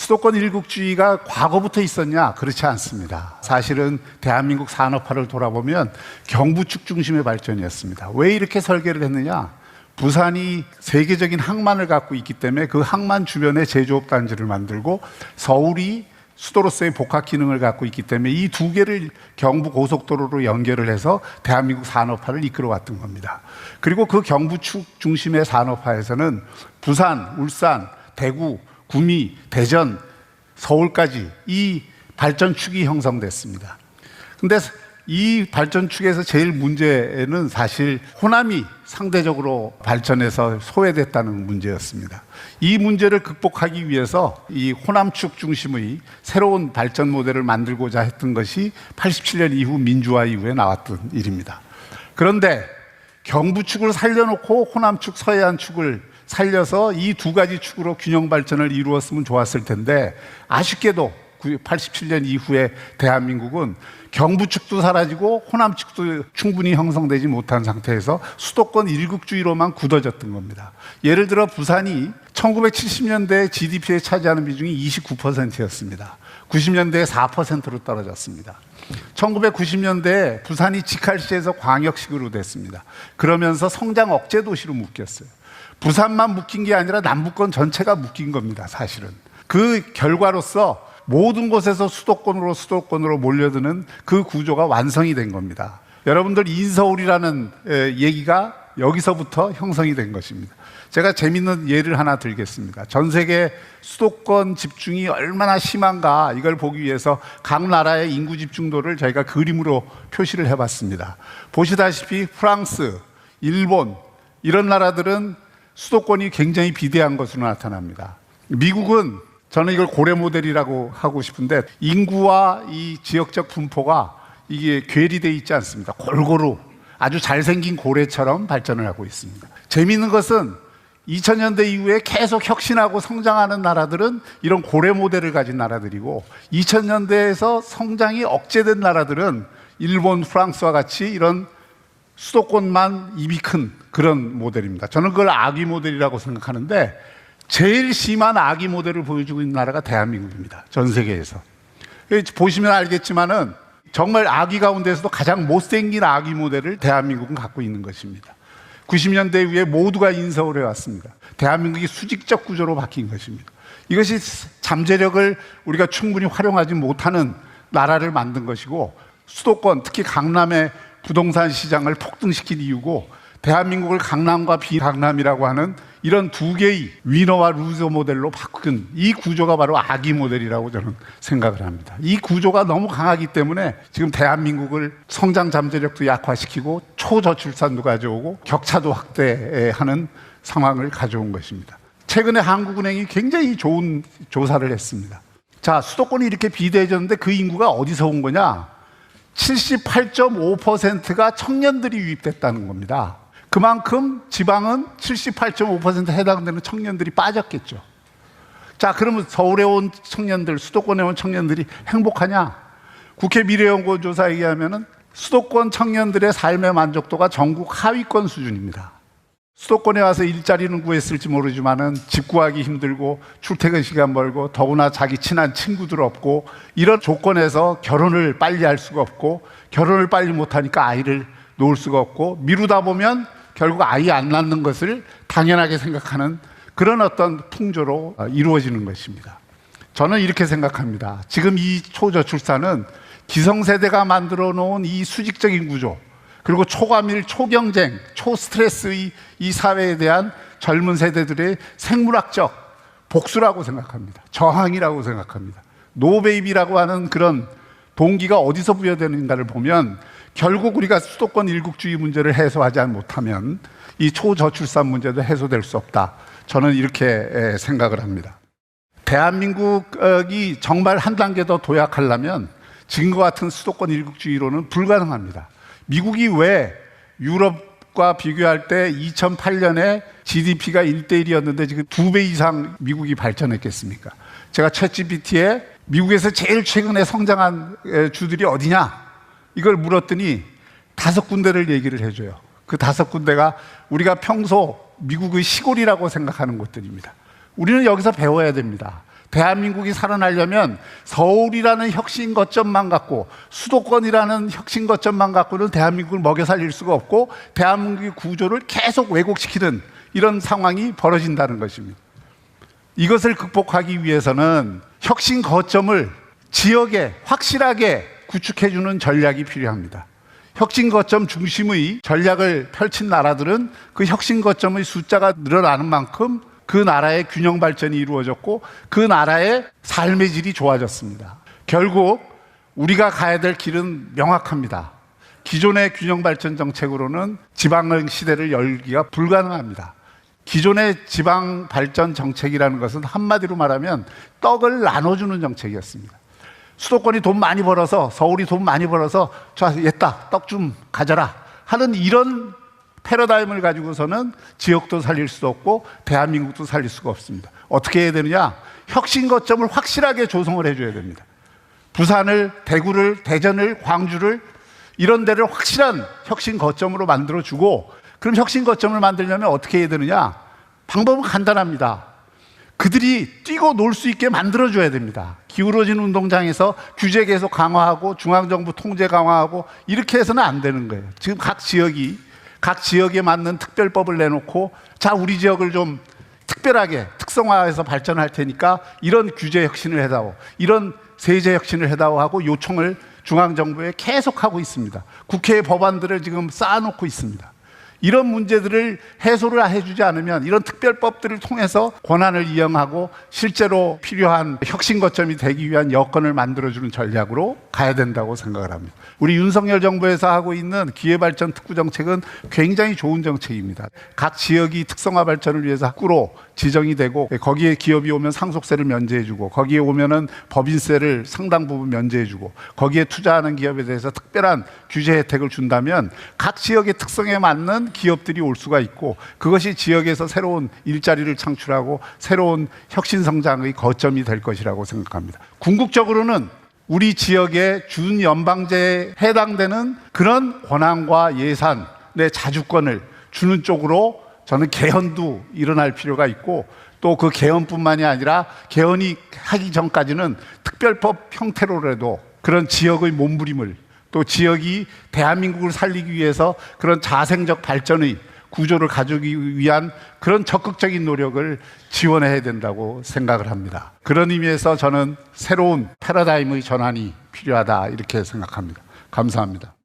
수도권 일국주의가 과거부터 있었냐? 그렇지 않습니다. 사실은 대한민국 산업화를 돌아보면 경부축 중심의 발전이었습니다. 왜 이렇게 설계를 했느냐? 부산이 세계적인 항만을 갖고 있기 때문에 그 항만 주변에 제조업 단지를 만들고, 서울이 수도로서의 복합 기능을 갖고 있기 때문에 이 두 개를 경부 고속도로로 연결을 해서 대한민국 산업화를 이끌어왔던 겁니다. 그리고 그 경부축 중심의 산업화에서는 부산, 울산, 대구, 구미, 대전, 서울까지 이 발전축이 형성됐습니다. 근데 이 발전축에서 제일 문제는 사실 호남이 상대적으로 발전해서 소외됐다는 문제였습니다. 이 문제를 극복하기 위해서 이 호남축 중심의 새로운 발전 모델을 만들고자 했던 것이 87년 이후 민주화 이후에 나왔던 일입니다. 그런데 경부축을 살려놓고 호남축, 서해안축을 살려서 이 두 가지 축으로 균형 발전을 이루었으면 좋았을 텐데, 아쉽게도 87년 이후에 대한민국은 경부축도 사라지고 호남축도 충분히 형성되지 못한 상태에서 수도권 일국주의로만 굳어졌던 겁니다. 예를 들어 부산이 1970년대 GDP에 차지하는 비중이 29%였습니다. 90년대에 4%로 떨어졌습니다. 1990년대에 부산이 직할시에서 광역시구로 됐습니다. 그러면서 성장 억제 도시로 묶였어요. 부산만 묶인 게 아니라 남부권 전체가 묶인 겁니다, 사실은. 그 결과로서 모든 곳에서 수도권으로 몰려드는 그 구조가 완성이 된 겁니다. 여러분들, 인서울이라는 얘기가 여기서부터 형성이 된 것입니다. 제가 재밌는 예를 하나 들겠습니다. 전 세계 수도권 집중이 얼마나 심한가, 이걸 보기 위해서 각 나라의 인구 집중도를 저희가 그림으로 표시를 해봤습니다. 보시다시피 프랑스, 일본, 이런 나라들은 수도권이 굉장히 비대한 것으로 나타납니다. 미국은, 저는 이걸 고래 모델이라고 하고 싶은데, 인구와 이 지역적 분포가 이게 괴리되어 있지 않습니다. 골고루 아주 잘생긴 고래처럼 발전을 하고 있습니다. 재미있는 것은 2000년대 이후에 계속 혁신하고 성장하는 나라들은 이런 고래 모델을 가진 나라들이고, 2000년대에서 성장이 억제된 나라들은 일본, 프랑스와 같이 이런 수도권만 입이 큰 그런 모델입니다. 저는 그걸 아기 모델이라고 생각하는데, 제일 심한 아기 모델을 보여주고 있는 나라가 대한민국입니다. 전 세계에서. 보시면 알겠지만은 정말 아기 가운데서도 가장 못생긴 아기 모델을 대한민국은 갖고 있는 것입니다. 90년대 이후에 모두가 인서울에 왔습니다. 대한민국이 수직적 구조로 바뀐 것입니다. 이것이 잠재력을 우리가 충분히 활용하지 못하는 나라를 만든 것이고, 수도권, 특히 강남의 부동산 시장을 폭등시킨 이유고, 대한민국을 강남과 비강남이라고 하는 이런 두 개의 위너와 루저 모델로 바꾼 이 구조가 바로 아기 모델이라고 저는 생각을 합니다. 이 구조가 너무 강하기 때문에 지금 대한민국을 성장 잠재력도 약화시키고 초저출산도 가져오고 격차도 확대하는 상황을 가져온 것입니다. 최근에 한국은행이 굉장히 좋은 조사를 했습니다. 자, 수도권이 이렇게 비대해졌는데 그 인구가 어디서 온 거냐? 78.5%가 청년들이 유입됐다는 겁니다. 그만큼 지방은 78.5% 해당되는 청년들이 빠졌겠죠. 자, 그러면 서울에 온 청년들, 수도권에 온 청년들이 행복하냐? 국회 미래연구원 조사에 의하면 수도권 청년들의 삶의 만족도가 전국 하위권 수준입니다. 수도권에 와서 일자리는 구했을지 모르지만은 집 구하기 힘들고 출퇴근 시간 멀고 더구나 자기 친한 친구들 없고, 이런 조건에서 결혼을 빨리 할 수가 없고, 결혼을 빨리 못하니까 아이를 놓을 수가 없고, 미루다 보면 결국 아이 안 낳는 것을 당연하게 생각하는 그런 어떤 풍조로 이루어지는 것입니다. 저는 이렇게 생각합니다. 지금 이 초저출산은 기성세대가 만들어 놓은 이 수직적인 구조, 그리고 초과밀, 초경쟁, 초스트레스의 이 사회에 대한 젊은 세대들의 생물학적 복수라고 생각합니다. 저항이라고 생각합니다. 노베이비라고 하는 그런 동기가 어디서 부여되는가를 보면, 결국 우리가 수도권 일국주의 문제를 해소하지 못하면 이 초저출산 문제도 해소될 수 없다. 저는 이렇게 생각을 합니다. 대한민국이 정말 한 단계 더 도약하려면 지금과 같은 수도권 일국주의로는 불가능합니다. 미국이 왜 유럽과 비교할 때 2008년에 GDP가 1:1이었는데 지금 2배 이상 미국이 발전했겠습니까? 제가 챗GPT에 미국에서 제일 최근에 성장한 주들이 어디냐? 이걸 물었더니 5군데를 얘기를 해줘요. 그 5군데가 우리가 평소 미국의 시골이라고 생각하는 곳들입니다. 우리는 여기서 배워야 됩니다. 대한민국이 살아나려면 서울이라는 혁신 거점만 갖고 수도권이라는 혁신 거점만 갖고는 대한민국을 먹여 살릴 수가 없고 대한민국의 구조를 계속 왜곡시키는 이런 상황이 벌어진다는 것입니다. 이것을 극복하기 위해서는 혁신 거점을 지역에 확실하게 구축해주는 전략이 필요합니다. 혁신 거점 중심의 전략을 펼친 나라들은 그 혁신 거점의 숫자가 늘어나는 만큼 그 나라의 균형 발전이 이루어졌고 그 나라의 삶의 질이 좋아졌습니다. 결국 우리가 가야 될 길은 명확합니다. 기존의 균형 발전 정책으로는 지방 시대를 열기가 불가능합니다. 기존의 지방 발전 정책이라는 것은 한마디로 말하면 떡을 나눠주는 정책이었습니다. 수도권이 돈 많이 벌어서, 서울이 돈 많이 벌어서 자, 얘다 떡 좀 가져라 하는 이런 패러다임을 가지고서는 지역도 살릴 수도 없고 대한민국도 살릴 수가 없습니다. 어떻게 해야 되느냐? 혁신 거점을 확실하게 조성을 해줘야 됩니다. 부산을, 대구를, 대전을, 광주를 이런 데를 확실한 혁신 거점으로 만들어주고, 그럼 혁신 거점을 만들려면 어떻게 해야 되느냐? 방법은 간단합니다. 그들이 뛰고 놀 수 있게 만들어줘야 됩니다. 기울어진 운동장에서 규제 계속 강화하고 중앙정부 통제 강화하고 이렇게 해서는 안 되는 거예요. 지금 각 지역에 맞는 특별법을 내놓고 자, 우리 지역을 좀 특별하게 특성화해서 발전할 테니까 이런 규제 혁신을 해다오, 이런 세제 혁신을 해다오 하고 요청을 중앙정부에 계속하고 있습니다. 국회의 법안들을 지금 쌓아놓고 있습니다. 이런 문제들을 해소를 해주지 않으면 이런 특별법들을 통해서 권한을 이용하고 실제로 필요한 혁신 거점이 되기 위한 여건을 만들어주는 전략으로 가야 된다고 생각을 합니다. 우리 윤석열 정부에서 하고 있는 기회발전 특구 정책은 굉장히 좋은 정책입니다. 각 지역이 특성화 발전을 위해서 학구로 지정이 되고 거기에 기업이 오면 상속세를 면제해주고 거기에 오면은 법인세를 상당 부분 면제해주고 거기에 투자하는 기업에 대해서 특별한 규제 혜택을 준다면 각 지역의 특성에 맞는 기업들이 올 수가 있고 그것이 지역에서 새로운 일자리를 창출하고 새로운 혁신 성장의 거점이 될 것이라고 생각합니다. 궁극적으로는 우리 지역의 준연방제에 해당되는 그런 권한과 예산의 자주권을 주는 쪽으로 저는 개헌도 일어날 필요가 있고 또 그 개헌뿐만이 아니라 개헌이 하기 전까지는 특별법 형태로라도 그런 지역의 몸부림을 또 지역이 대한민국을 살리기 위해서 그런 자생적 발전의 구조를 가져오기 위한 그런 적극적인 노력을 지원해야 된다고 생각을 합니다. 그런 의미에서 저는 새로운 패러다임의 전환이 필요하다 이렇게 생각합니다. 감사합니다.